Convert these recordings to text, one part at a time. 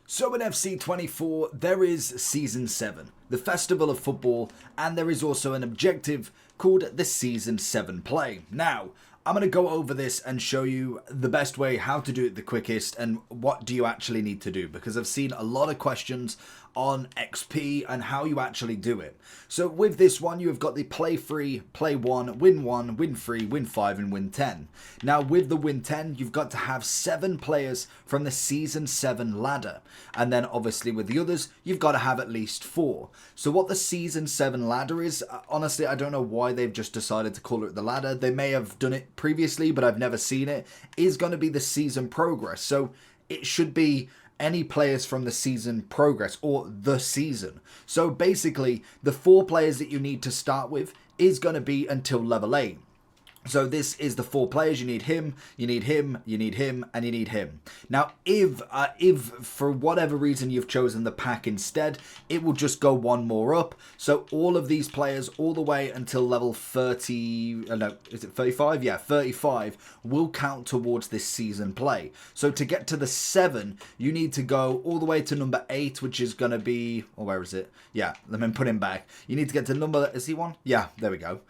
So in FC24, there is Season 7, the Festival of Football, and there is also an objective called the Season 7 Play. Now, I'm going to go over this and show you the best way, how to do it the quickest, and what do you actually need to do, because I've seen a lot of questions on XP and how you actually do it. So with this one, you have got the play free, play 1, win 3, win 5, and win 10. Now with the win 10, you've got to have 7 players from the Season 7 ladder. And then obviously with the others, you've got to have at least 4. So what the Season 7 ladder is, honestly, I don't know why they've just decided to call it the ladder. They may have done it previously, but I've never seen it, is going to be the season progress. So it should be any players from the season progress or the season. So basically, the 4 players that you need to start with is going to be until level 8. So this is the 4 players. You need him, you need him, you need him, and you need him. Now, if for whatever reason you've chosen the pack instead, it will just go one more up. So all of these players, all the way until level 30, no, is it 35? Yeah, 35 will count towards this season play. So to get to the 7, you need to go all the way to number 8, which is going to be, or where is it? Yeah, let me put him back. You need to get to number, is he 1? Yeah, there we go.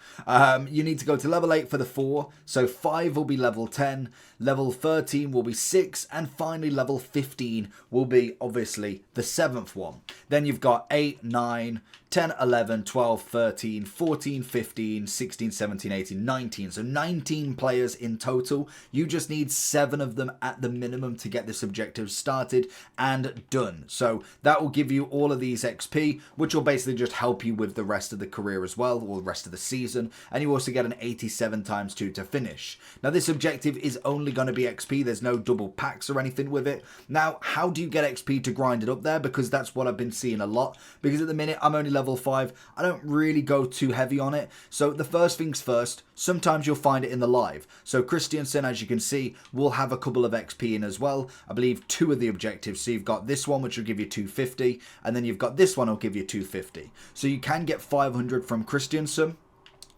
You need to go to level 8 for the 4, so 5 will be level 10, level 13 will be 6, and finally level 15 will be obviously the 7th one. Then you've got 8, 9, 10, 11, 12, 13, 14, 15, 16, 17, 18, 19. So 19 players in total. You just need 7 of them at the minimum to get this objective started and done. So that will give you all of these XP, which will basically just help you with the rest of the career as well, or the rest of the season. And you also get an 87 times 2 to finish. Now this objective is only going to be XP. There's no double packs or anything with it. Now, how do you get XP to grind it up there? Because that's what I've been seeing a lot. Because at the minute, I'm only level 5. I don't really go too heavy on it. So the first things first, sometimes you'll find it in the live. So Christiansen, as you can see, will have a couple of XP in as well. I believe 2 of the objectives. So you've got this one, which will give you 250. And then you've got this one, will give you 250. So you can get 500 from Christiansen.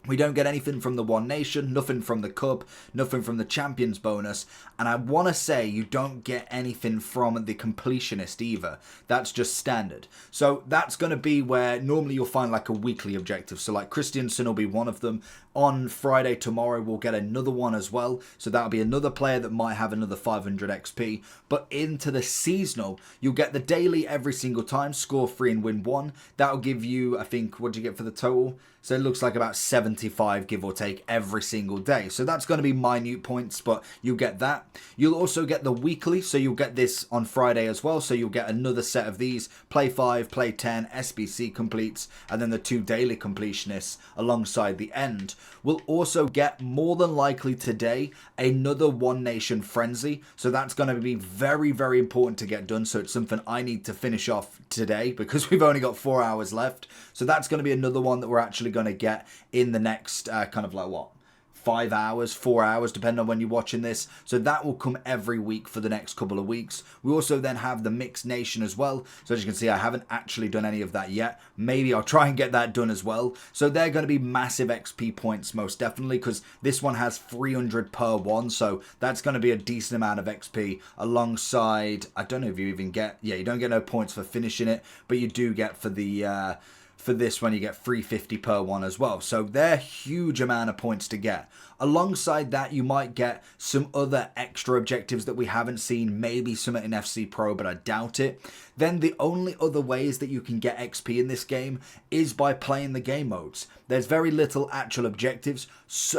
We don't get anything from the One Nation, nothing from the Cup, nothing from the Champions bonus. And I want to say you don't get anything from the Completionist either. That's just standard. So that's going to be where normally you'll find like a weekly objective. So like Christiansen will be one of them. On Friday tomorrow, we'll get another one as well. So that'll be another player that might have another 500 XP. But into the seasonal, you'll get the daily every single time, score 3 and win 1. That'll give you, I think, what do you get for the total? So it looks like about 75, give or take, every single day. So that's going to be minute points, but you'll get that. You'll also get the weekly, so you'll get this on Friday as well. So you'll get another set of these, play 5, play 10, SBC completes, and then the 2 daily completionists alongside the end. We'll also get, more than likely today, another One Nation Frenzy. So that's going to be very, very important to get done. So it's something I need to finish off today because we've only got 4 hours left. So that's going to be another one that we're actually going to get in the next kind of like what? 5 hours, 4 hours, depending on when you're watching this. So that will come every week for the next couple of weeks. We also then have the Mixed Nation as well. So as you can see, I haven't actually done any of that yet. Maybe I'll try and get that done as well. So they're going to be massive XP points, most definitely, because this one has 300 per one. So that's going to be a decent amount of XP alongside, I don't know if you even get, yeah, you don't get no points for finishing it, but you do get for the, for this one, you get 350 per one as well. So they're a huge amount of points to get. Alongside that, you might get some other extra objectives that we haven't seen, maybe some in FC Pro, but I doubt it. Then the only other ways that you can get XP in this game is by playing the game modes. There's very little actual objectives,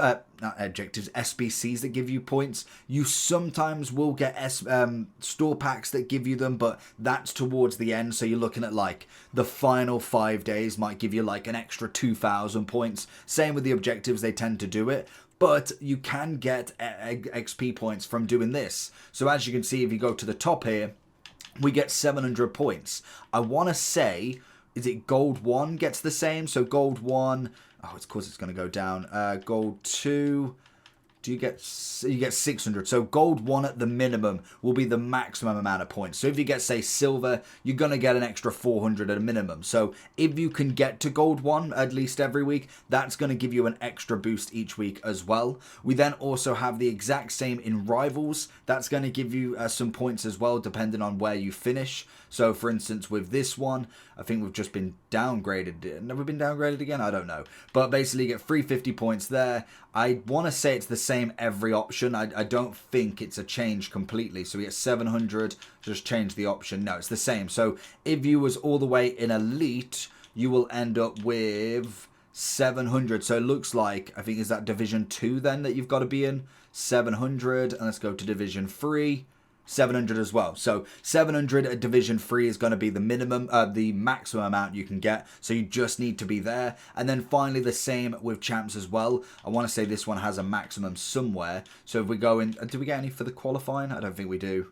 not objectives, SBCs that give you points. You sometimes will get store packs that give you them, but that's towards the end. So you're looking at like the final 5 days might give you like an extra 2,000 points. Same with the objectives, they tend to do it. But you can get XP points from doing this. So as you can see, if you go to the top here, we get 700 points. I want to say, is it Gold 1 gets the same? So Gold 1, oh, it's of course it's going to go down. Gold 2, do you get 600? So gold 1 at the minimum will be the maximum amount of points. So if you get, say, silver, you're going to get an extra 400 at a minimum. So if you can get to gold 1 at least every week, that's going to give you an extra boost each week as well. We then also have the exact same in rivals. That's going to give you some points as well, depending on where you finish. So for instance, with this one, I think we've just been downgraded. Never been downgraded again? I don't know. But basically you get 350 points there. I want to say it's the same every option. I don't think it's a change completely. So we get 700, just change the option. No, it's the same. So if you was all the way in elite, you will end up with 700. So it looks like, I think, is that division 2 then that you've got to be in? 700. And let's go to division 3. 700 as well. So 700 at division 3 is going to be the minimum, the maximum amount you can get. So you just need to be there. And then finally the same with champs as well. I want to say this one has a maximum somewhere. So if we go in, do we get any for the qualifying? I don't think we do.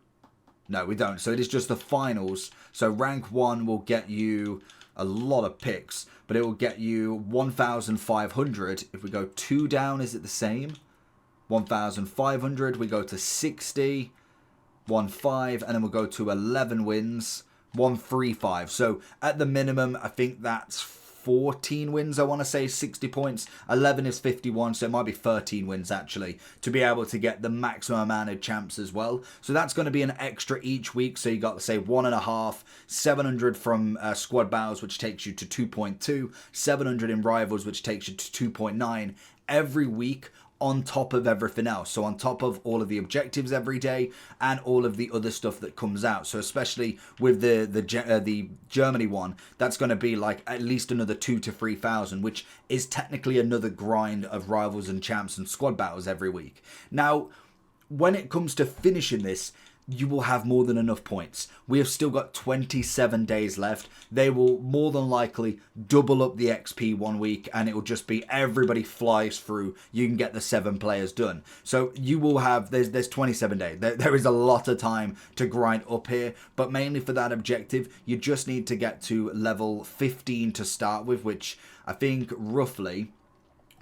No, we don't. So it is just the finals. So rank 1 will get you a lot of picks, but it will get you 1,500. If we go 2 down, is it the same? 1,500. We go to 60. 1-5, and then we'll go to 11 wins, 1-3-5. So at the minimum, I think that's 14 wins, I want to say, 60 points. 11 is 51, so it might be 13 wins, actually, to be able to get the maximum amount of champs as well. So that's going to be an extra each week. So you got, say, 1.5, 700 from squad battles, which takes you to 2.2, 700 in rivals, which takes you to 2.9 every week, on top of everything else. So on top of all of the objectives every day and all of the other stuff that comes out. So especially with the Germany one, that's going to be like at least another 2,000 to 3,000, which is technically another grind of rivals and champs and squad battles every week. Now, when it comes to finishing this, you will have more than enough points. We have still got 27 days left. They will more than likely double up the XP 1 week, and it will just be everybody flies through. You can get the 7 players done. So you will have, there's 27 days. There is a lot of time to grind up here, but mainly for that objective, you just need to get to level 15 to start with, which I think roughly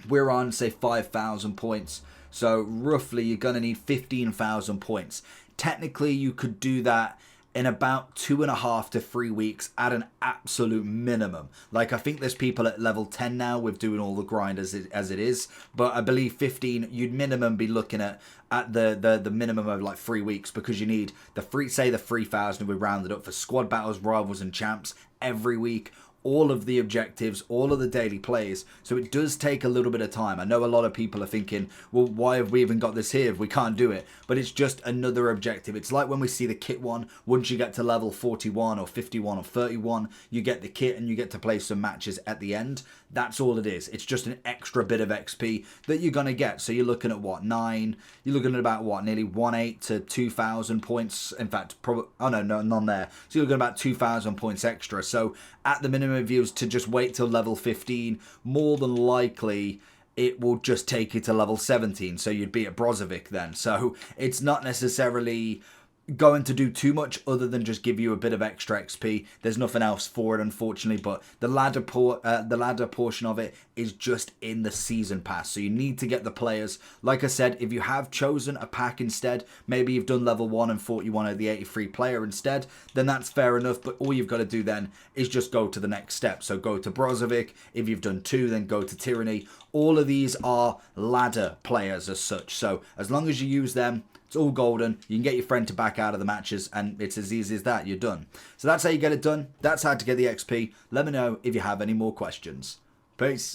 we're on, say, 5,000 points. So roughly you're going to need 15,000 points. Technically, you could do that in about 2.5 to 3 weeks at an absolute minimum. Like, I think there's people at level 10 now with doing all the grind as it is. But I believe 15, you'd minimum be looking at the minimum of like 3 weeks, because you need the 3,000 we rounded up for squad battles, rivals and champs every week. All of the objectives, all of the daily plays. So it does take a little bit of time. I know a lot of people are thinking, well, why have we even got this here if we can't do it? But it's just another objective. It's like when we see the kit one. Once you get to level 41 or 51 or 31, you get the kit and you get to play some matches at the end. That's all it is. It's just an extra bit of XP that you're going to get. So you're looking at what, 9? You're looking at about what, nearly 1.8 to 2,000 points. In fact, probably, oh no, none there. So you're looking at about 2,000 points extra. So at the minimum, if you was to just wait till level 15, more than likely it will just take you to level 17. So you'd be at Brozovic then. So it's not necessarily going to do too much other than just give you a bit of extra XP. There's nothing else for it, unfortunately, but the ladder portion of it is just in the season pass. So you need to get the players. Like I said, if you have chosen a pack instead, maybe you've done level 1 and thought you wanted the 83 player instead, then that's fair enough. But all you've got to do then is just go to the next step. So go to Brozovic. If you've done 2, then go to Tyranny. All of these are ladder players as such. So as long as you use them, it's all golden. You can get your friend to back out of the matches, and it's as easy as that. You're done. So that's how you get it done. That's how to get the XP. Let me know if you have any more questions. Peace.